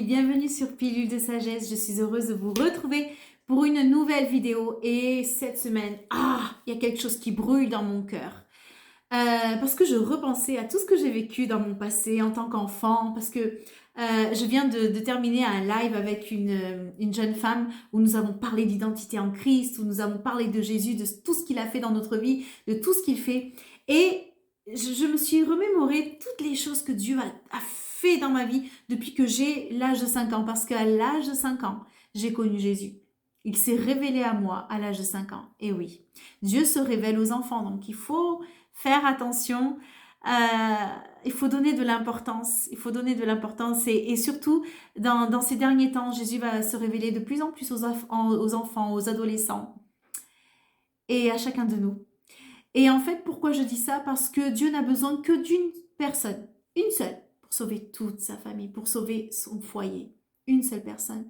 bienvenue sur Pilule de Sagesse. Je suis heureuse de vous retrouver pour une nouvelle vidéo. Et cette semaine, il y a quelque chose qui brûle dans mon cœur. Parce que je repensais à tout ce que j'ai vécu dans mon passé en tant qu'enfant. Parce que je viens de terminer un live avec une jeune femme où nous avons parlé d'identité en Christ, où nous avons parlé de Jésus, de tout ce qu'il a fait dans notre vie, de tout ce qu'il fait. Et je me suis remémoré toutes les choses que Dieu a fait dans ma vie depuis que j'ai l'âge de 5 ans. Parce qu'à l'âge de 5 ans, j'ai connu Jésus. Il s'est révélé à moi à l'âge de 5 ans. Et oui, Dieu se révèle aux enfants. Donc il faut faire attention. Il faut donner de l'importance. Il faut donner de l'importance. Et surtout, dans ces derniers temps, Jésus va se révéler de plus en plus aux enfants, aux adolescents et à chacun de nous. Et en fait, pourquoi je dis ça? Parce que Dieu n'a besoin que d'une personne, une seule, pour sauver toute sa famille, pour sauver son foyer. Une seule personne.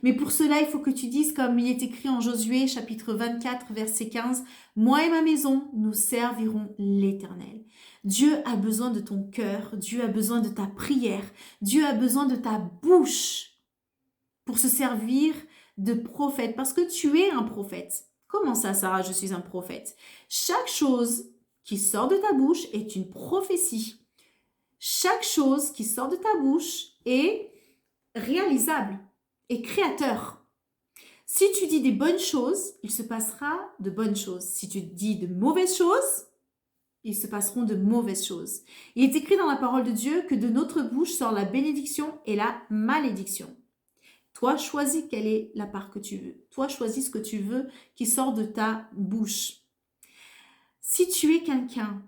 Mais pour cela, il faut que tu dises, comme il est écrit en Josué, chapitre 24, verset 15, « Moi et ma maison, nous servirons l'Éternel. » Dieu a besoin de ton cœur, Dieu a besoin de ta prière, Dieu a besoin de ta bouche pour se servir de prophète, parce que tu es un prophète. Comment ça, Sarah, je suis un prophète? Chaque chose qui sort de ta bouche est une prophétie. Chaque chose qui sort de ta bouche est réalisable et créateur. Si tu dis des bonnes choses, il se passera de bonnes choses. Si tu dis de mauvaises choses, il se passeront de mauvaises choses. Il est écrit dans la parole de Dieu que de notre bouche sort la bénédiction et la malédiction. Toi, choisis quelle est la part que tu veux. Toi, choisis ce que tu veux qui sort de ta bouche. Si tu es quelqu'un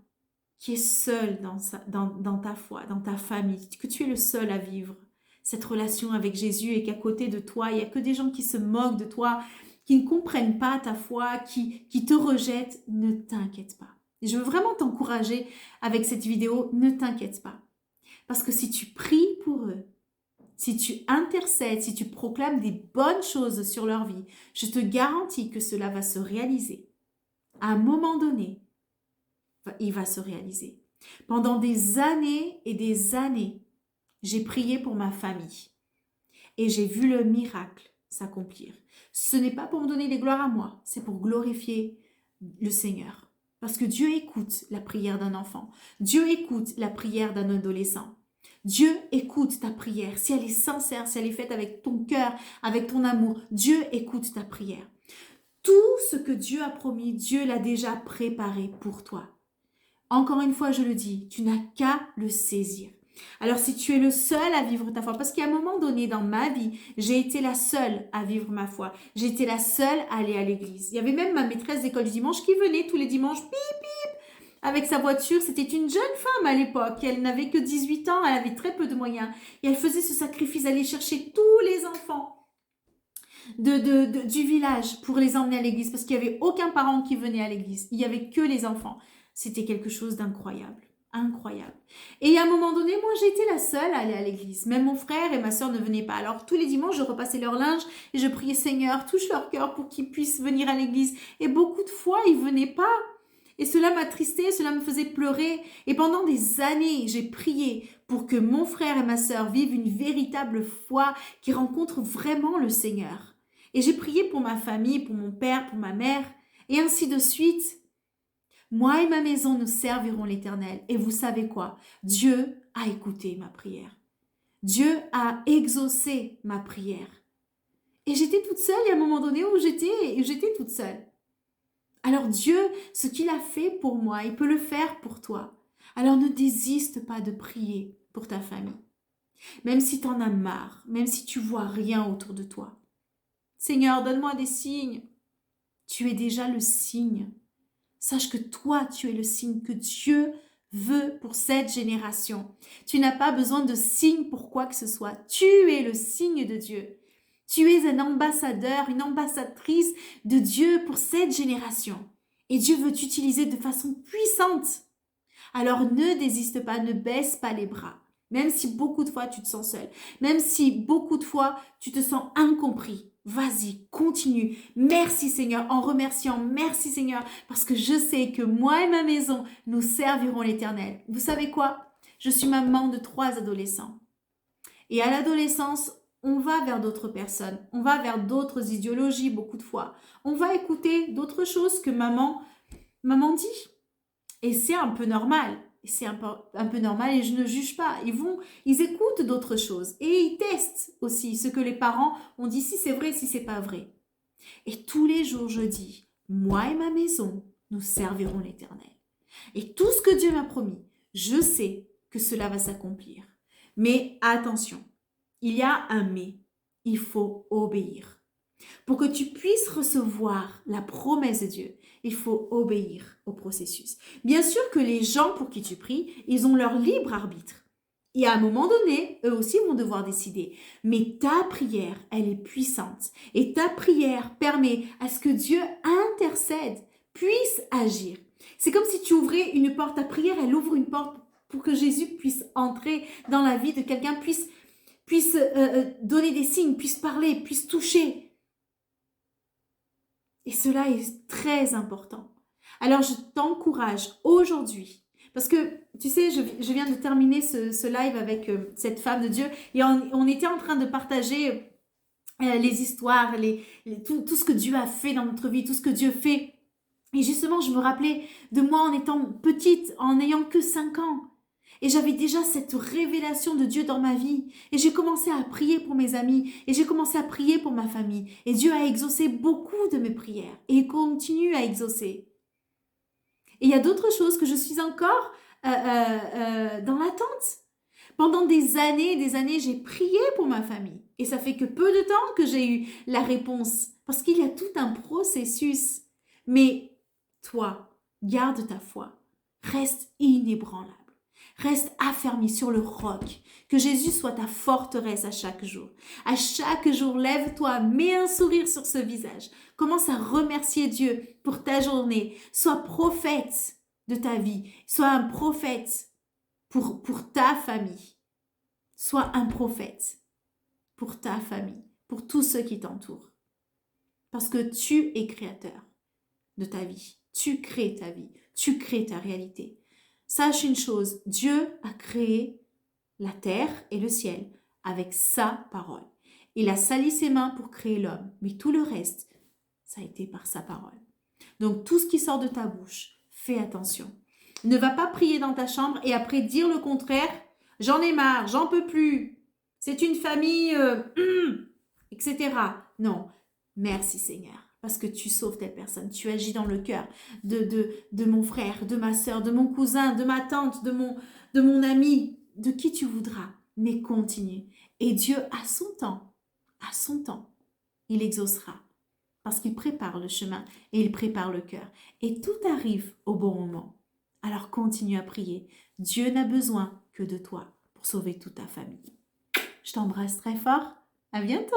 qui est seul dans ta foi, dans ta famille, que tu es le seul à vivre cette relation avec Jésus et qu'à côté de toi, il n'y a que des gens qui se moquent de toi, qui ne comprennent pas ta foi, qui te rejettent, ne t'inquiète pas. Et je veux vraiment t'encourager avec cette vidéo, ne t'inquiète pas. Parce que si tu pries pour eux, si tu intercèdes, si tu proclames des bonnes choses sur leur vie, je te garantis que cela va se réaliser. À un moment donné, il va se réaliser. Pendant des années et des années, j'ai prié pour ma famille et j'ai vu le miracle s'accomplir. Ce n'est pas pour me donner des gloires à moi, c'est pour glorifier le Seigneur. Parce que Dieu écoute la prière d'un enfant. Dieu écoute la prière d'un adolescent. Dieu écoute ta prière. Si elle est sincère, si elle est faite avec ton cœur, avec ton amour, Dieu écoute ta prière. Tout ce que Dieu a promis, Dieu l'a déjà préparé pour toi. Encore une fois, je le dis, tu n'as qu'à le saisir. Alors si tu es le seul à vivre ta foi, parce qu'à un moment donné dans ma vie, j'ai été la seule à vivre ma foi. J'ai été la seule à aller à l'église. Il y avait même ma maîtresse d'école du dimanche qui venait tous les dimanches, pip, pip, avec sa voiture. C'était une jeune femme à l'époque. Elle n'avait que 18 ans, elle avait très peu de moyens. Et elle faisait ce sacrifice d'aller chercher tous les enfants du village pour les emmener à l'église, parce qu'il n'y avait aucun parent qui venait à l'église. Il n'y avait que les enfants. C'était quelque chose d'incroyable. Incroyable. Et à un moment donné, moi, j'ai été la seule à aller à l'église. Même mon frère et ma soeur ne venaient pas. Alors, tous les dimanches, je repassais leur linge et je priais, Seigneur, touche leur cœur pour qu'ils puissent venir à l'église. Et beaucoup de fois, ils ne venaient pas. Et cela m'attristait, cela me faisait pleurer. Et pendant des années, j'ai prié pour que mon frère et ma soeur vivent une véritable foi qui rencontre vraiment le Seigneur. Et j'ai prié pour ma famille, pour mon père, pour ma mère, et ainsi de suite. Moi et ma maison, nous servirons l'Éternel. Et vous savez quoi? Dieu a écouté ma prière. Dieu a exaucé ma prière. Et j'étais toute seule, il y a un moment donné où j'étais toute seule. Alors Dieu, ce qu'il a fait pour moi, il peut le faire pour toi. Alors ne désiste pas de prier pour ta famille. Même si tu en as marre, même si tu vois rien autour de toi. Seigneur, donne-moi des signes. Tu es déjà le signe. Sache que toi, tu es le signe que Dieu veut pour cette génération. Tu n'as pas besoin de signe pour quoi que ce soit. Tu es le signe de Dieu. Tu es un ambassadeur, une ambassadrice de Dieu pour cette génération. Et Dieu veut t'utiliser de façon puissante. Alors ne désiste pas, ne baisse pas les bras. Même si beaucoup de fois tu te sens seul. Même si beaucoup de fois tu te sens incompris. Vas-y, continue. Merci Seigneur, en remerciant. Merci Seigneur, parce que je sais que moi et ma maison, nous servirons l'Éternel. Vous savez quoi? Je suis maman de 3 adolescents. Et à l'adolescence, on va vers d'autres personnes, on va vers d'autres idéologies beaucoup de fois. On va écouter d'autres choses que maman dit. Et c'est un peu normal. C'est un peu normal et je ne juge pas. Ils écoutent d'autres choses et ils testent aussi ce que les parents ont dit, si c'est vrai, si c'est pas vrai. Et tous les jours, je dis, moi et ma maison, nous servirons l'Éternel. Et tout ce que Dieu m'a promis, je sais que cela va s'accomplir. Mais attention, il y a un mais. Il faut obéir. Pour que tu puisses recevoir la promesse de Dieu, il faut obéir au processus. Bien sûr que les gens pour qui tu pries, ils ont leur libre arbitre. Et à un moment donné, eux aussi vont devoir décider. Mais ta prière, elle est puissante. Et ta prière permet à ce que Dieu intercède, puisse agir. C'est comme si tu ouvrais une porte. Ta prière, elle ouvre une porte pour que Jésus puisse entrer dans la vie de quelqu'un, puisse donner des signes, puisse parler, puisse toucher. Et cela est très important. Alors, je t'encourage aujourd'hui, parce que, tu sais, je viens de terminer ce live avec cette femme de Dieu, et on était en train de partager les histoires, tout ce que Dieu a fait dans notre vie, tout ce que Dieu fait. Et justement, je me rappelais de moi en étant petite, en n'ayant que 5 ans. Et j'avais déjà cette révélation de Dieu dans ma vie. Et j'ai commencé à prier pour mes amis. Et j'ai commencé à prier pour ma famille. Et Dieu a exaucé beaucoup de mes prières. Et il continue à exaucer. Et il y a d'autres choses que je suis encore dans l'attente. Pendant des années, j'ai prié pour ma famille. Et ça fait que peu de temps que j'ai eu la réponse. Parce qu'il y a tout un processus. Mais toi, garde ta foi. Reste inébranlable. Reste affermi sur le roc. Que Jésus soit ta forteresse à chaque jour. À chaque jour, lève-toi, mets un sourire sur ce visage. Commence à remercier Dieu pour ta journée. Sois prophète de ta vie. Sois un prophète pour ta famille. Sois un prophète pour ta famille, pour tous ceux qui t'entourent. Parce que tu es créateur de ta vie. Tu crées ta vie. Tu crées ta réalité. Sache une chose, Dieu a créé la terre et le ciel avec sa parole. Il a sali ses mains pour créer l'homme, mais tout le reste, ça a été par sa parole. Donc tout ce qui sort de ta bouche, fais attention. Ne va pas prier dans ta chambre et après dire le contraire. J'en ai marre, j'en peux plus. C'est une famille, etc. Non, merci Seigneur. Parce que tu sauves telle personne, tu agis dans le cœur de mon frère, de ma soeur, de mon cousin, de ma tante, de mon ami, de qui tu voudras. Mais continue. Et Dieu, à son temps, il exaucera. Parce qu'il prépare le chemin et il prépare le cœur. Et tout arrive au bon moment. Alors continue à prier. Dieu n'a besoin que de toi pour sauver toute ta famille. Je t'embrasse très fort. À bientôt.